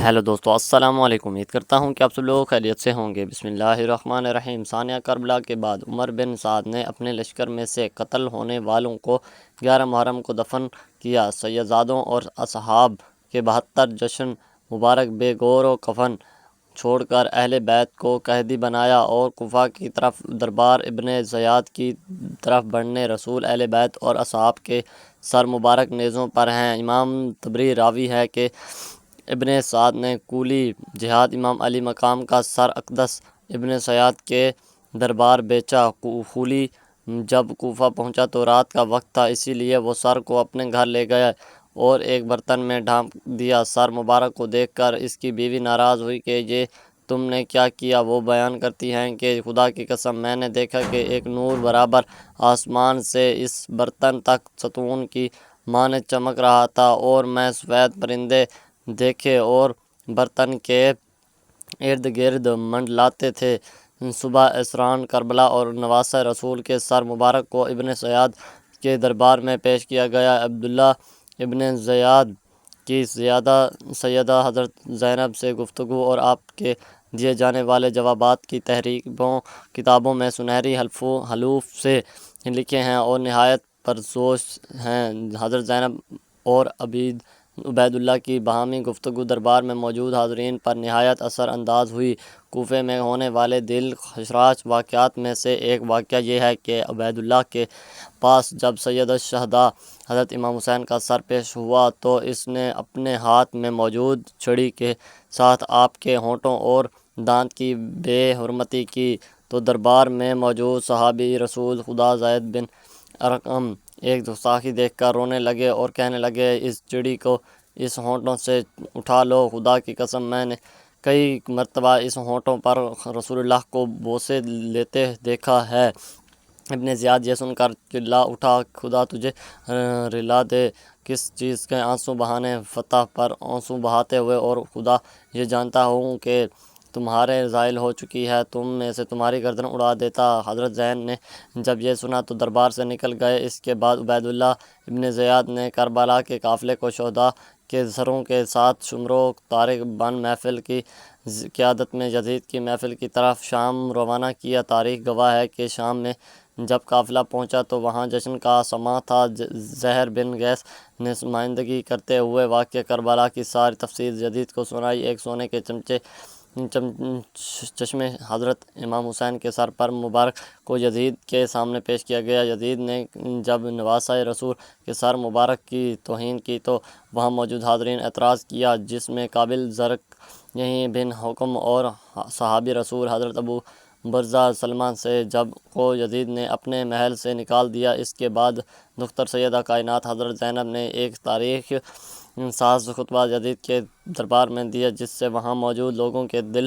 Hello دوستو، السلام علیکم۔ امید کرتا ہوں کہ آپ سب لوگ خیریت سے ہوں گے۔ بسم اللہ الرحمن الرحیم۔ ثانیہ کربلا کے بعد عمر بن سعد نے اپنے لشکر میں سے قتل ہونے والوں کو 11 محرم کو دفن کیا۔ سیدزادوں اور اصحاب کے 72 جشن مبارک بے گور و کفن چھوڑ کر اہل بیت کو قیدی بنایا اور کوفہ کی طرف دربار ابن زیاد کی طرف بڑھنے رسول اہل بیت اور اصحاب کے سر مبارک نیزوں پر ہیں۔ امام طبری راوی ہے کہ ابن سعد نے کولی جہاد امام علی مقام کا سر اقدس ابن زیاد کے دربار بیچا۔ کولی جب کوفہ پہنچا تو رات کا وقت تھا، اسی لیے وہ سر کو اپنے گھر لے گئے اور ایک برتن میں ڈھانپ دیا۔ سر مبارک کو دیکھ کر اس کی بیوی ناراض ہوئی کہ یہ تم نے کیا کیا؟ وہ بیان کرتی ہیں کہ خدا کی قسم میں نے دیکھا کہ ایک نور برابر آسمان سے اس برتن تک ستون کی مانند چمک رہا تھا، اور میں سفید پرندے دیکھے اور برتن کے ارد گرد منڈلاتے تھے۔ صبح اسران کربلا اور نواسہ رسول کے سر مبارک کو ابن زیاد کے دربار میں پیش کیا گیا۔ عبداللہ ابن زیاد کی سیدہ حضرت زینب سے گفتگو اور آپ کے دیے جانے والے جوابات کی تحریروں کتابوں میں سنہری حروف سے لکھے ہیں اور نہایت پرجوش ہیں۔ حضرت زینب اور عبید اللہ کی باہمی گفتگو دربار میں موجود حاضرین پر نہایت اثر انداز ہوئی۔ کوفے میں ہونے والے دل خراش واقعات میں سے ایک واقعہ یہ ہے کہ عبید اللہ کے پاس جب سید الشہداء حضرت امام حسین کا سر پیش ہوا تو اس نے اپنے ہاتھ میں موجود چھڑی کے ساتھ آپ کے ہونٹوں اور دانت کی بے حرمتی کی، تو دربار میں موجود صحابی رسول خدا زید بن ارقم ایک گستاخی دیکھ کر رونے لگے اور کہنے لگے، اس چھڑی کو اس ہونٹوں سے اٹھا لو۔ خدا کی قسم میں نے کئی مرتبہ اس ہونٹوں پر رسول اللہ کو بوسے لیتے دیکھا ہے۔ ابن زیاد یہ سن کر چلا اٹھا، خدا تجھے رلا دے، کس چیز کے آنسو بہانے؟ فتح پر آنسو بہاتے ہوئے، اور خدا یہ جانتا ہوں کہ تمہارے زائل ہو چکی ہے، تم میں سے تمہاری گردن اڑا دیتا۔ حضرت زین نے جب یہ سنا تو دربار سے نکل گئے۔ اس کے بعد عبید اللہ ابن زیاد نے کربلا کے قافلے کو شہداء کے سروں کے ساتھ شمرو طارق بن محفل کی قیادت میں یزید کی محفل کی طرف شام روانہ کیا۔ تاریخ گواہ ہے کہ شام میں جب قافلہ پہنچا تو وہاں جشن کا سماں تھا۔ زہر بن گیس نے نمائندگی کرتے ہوئے واقعہ کربلا کی ساری تفصیل یزید کو سنائی۔ ایک سونے کے چشمے حضرت امام حسین کے سر پر مبارک کو یزید کے سامنے پیش کیا گیا۔ یزید نے جب نواسہ رسول کے سر مبارک کی توہین کی تو وہاں موجود حاضرین اعتراض کیا، جس میں قابل ذکر یحییٰ بن حکم اور صحابی رسول حضرت ابو برزہ سلمہ سے جب کو یزید نے اپنے محل سے نکال دیا۔ اس کے بعد دختر سیدہ کائنات حضرت زینب نے ایک تاریخ ساز خطبہ یزید کے دربار میں دیا، جس سے وہاں موجود لوگوں کے دل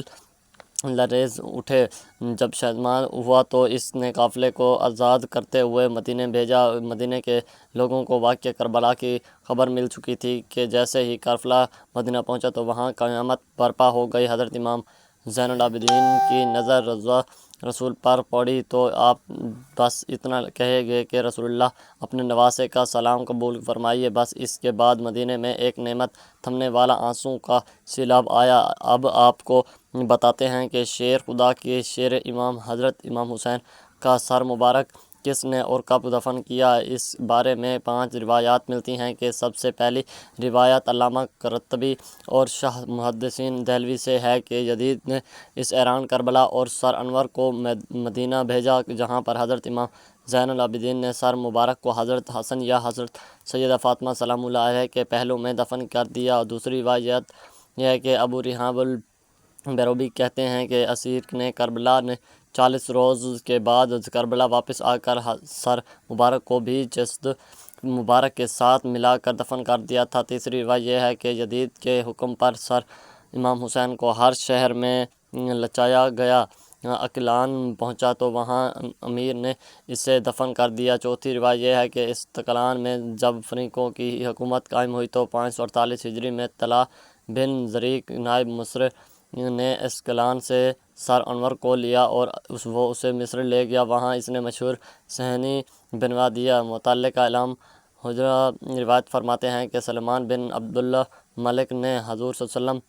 لرز اٹھے۔ جب شادمان ہوا تو اس نے قافلے کو آزاد کرتے ہوئے مدینے بھیجا۔ مدینے کے لوگوں کو واقعہ کربلا کی خبر مل چکی تھی کہ جیسے ہی قافلہ مدینہ پہنچا تو وہاں قیامت برپا ہو گئی۔ حضرت امام زین العابدین کی نظر روضہ رسول پر پڑی تو آپ بس اتنا کہے گئے کہ رسول اللہ اپنے نواسے کا سلام قبول فرمائیے۔ بس اس کے بعد مدینے میں ایک نعمت تھمنے والا آنسوں کا سیلاب آیا۔ اب آپ کو بتاتے ہیں کہ شیر خدا کے شیر امام حضرت امام حسین کا سر مبارک کس نے اور کب دفن کیا۔ اس بارے میں 5 روایات ملتی ہیں کہ سب سے پہلی روایت علامہ قرطبی اور شاہ محدثین دہلوی سے ہے کہ یزید نے اس ایران کربلا اور سر انور کو مدینہ بھیجا، جہاں پر حضرت امام زین العابدین نے سر مبارک کو حضرت حسن یا حضرت سیدہ فاطمہ سلام اللہ علیہ کے پہلو میں دفن کر دیا۔ دوسری روایت یہ ہے کہ ابو ریحان البیروی کہتے ہیں کہ اسیر نے کربلا نے 40 روز کے بعد کربلا واپس آ کر سر مبارک کو بھی جسد مبارک کے ساتھ ملا کر دفن کر دیا تھا۔ تیسری روایت یہ ہے کہ یزید کے حکم پر سر امام حسین کو ہر شہر میں لچایا گیا۔ عقلان پہنچا تو وہاں امیر نے اسے دفن کر دیا۔ چوتھی روایت یہ ہے کہ استقلان میں جب فریقوں کی حکومت قائم ہوئی تو 548 ہجری میں طلحہ بن زریق نائب مصر نے اسقلان سے سر انور کو لیا اور وہ اسے مصر لے گیا۔ وہاں اس نے مشہور صحنی بنوا دیا۔ متعلقہ علامہ حجرہ روایت فرماتے ہیں کہ سلمان بن عبد الملک نے حضور صلی اللہ علیہ وسلم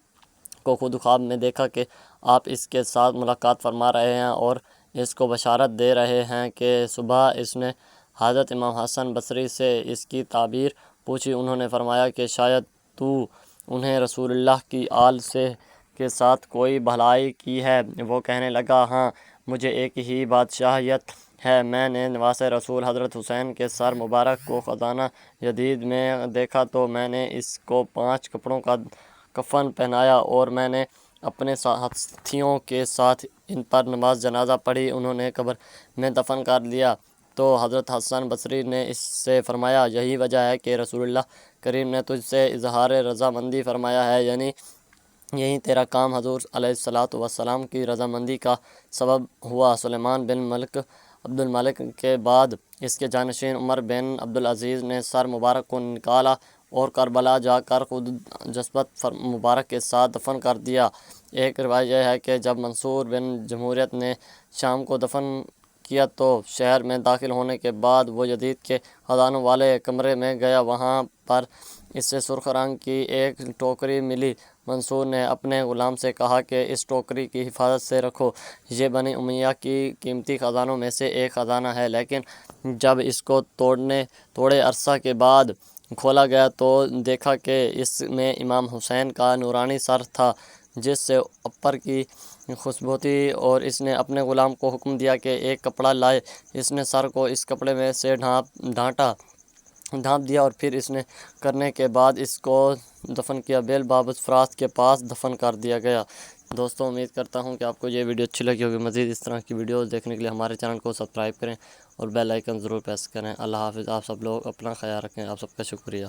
کو خود خواب میں دیکھا کہ آپ اس کے ساتھ ملاقات فرما رہے ہیں اور اس کو بشارت دے رہے ہیں کہ صبح اس نے حضرت امام حسن بصری سے اس کی تعبیر پوچھی۔ انہوں نے فرمایا کہ شاید تو انہیں رسول اللہ کی آل سے کے ساتھ کوئی بھلائی کی ہے۔ وہ کہنے لگا، ہاں، مجھے ایک ہی بادشاہیت ہے۔ میں نے نواس رسول حضرت حسین کے سر مبارک کو خزانہ جدید میں دیکھا تو میں نے اس کو 5 کپڑوں کا کفن پہنایا اور میں نے اپنے ساتھیوں کے ساتھ ان پر نماز جنازہ پڑھی، انہوں نے قبر میں دفن کر دیا۔ تو حضرت حسن بصری نے اس سے فرمایا، یہی وجہ ہے کہ رسول اللہ کریم نے تجھ سے اظہار رضامندی فرمایا ہے، یعنی یہی تیرا کام حضور علیہ الصلاۃ والسلام کی رضامندی کا سبب ہوا۔ سلیمان بن ملک عبد الملک کے بعد اس کے جانشین عمر بن عبدالعزیز نے سر مبارک کو نکالا اور کربلا جا کر خود جسد مبارک کے ساتھ دفن کر دیا۔ ایک روایت یہ ہے کہ جب منصور بن جمہوریت نے شام کو دفن کیا تو شہر میں داخل ہونے کے بعد وہ یزید کے خزانوں والے کمرے میں گیا، وہاں پر اسے سرخ رنگ کی ایک ٹوکری ملی۔ منصور نے اپنے غلام سے کہا کہ اس ٹوکری کی حفاظت سے رکھو، یہ بنی امیہ کی قیمتی خزانوں میں سے ایک خزانہ ہے۔ لیکن جب اس کو تھوڑے عرصہ کے بعد کھولا گیا تو دیکھا کہ اس میں امام حسین کا نورانی سر تھا جس سے عطر کی خوشبو تھی، اور اس نے اپنے غلام کو حکم دیا کہ ایک کپڑا لائے۔ اس نے سر کو اس کپڑے میں سے ڈھانپ دیا اور پھر اس نے کرنے کے بعد اس کو دفن کیا۔ بیل بابس فرات کے پاس دفن کر دیا گیا۔ دوستوں، امید کرتا ہوں کہ آپ کو یہ ویڈیو اچھی لگی ہوگی۔ مزید اس طرح کی ویڈیوز دیکھنے کے لیے ہمارے چینل کو سبسکرائب کریں اور بیل آئیکن ضرور پریس کریں۔ اللہ حافظ۔ آپ سب لوگ اپنا خیال رکھیں۔ آپ سب کا شکریہ۔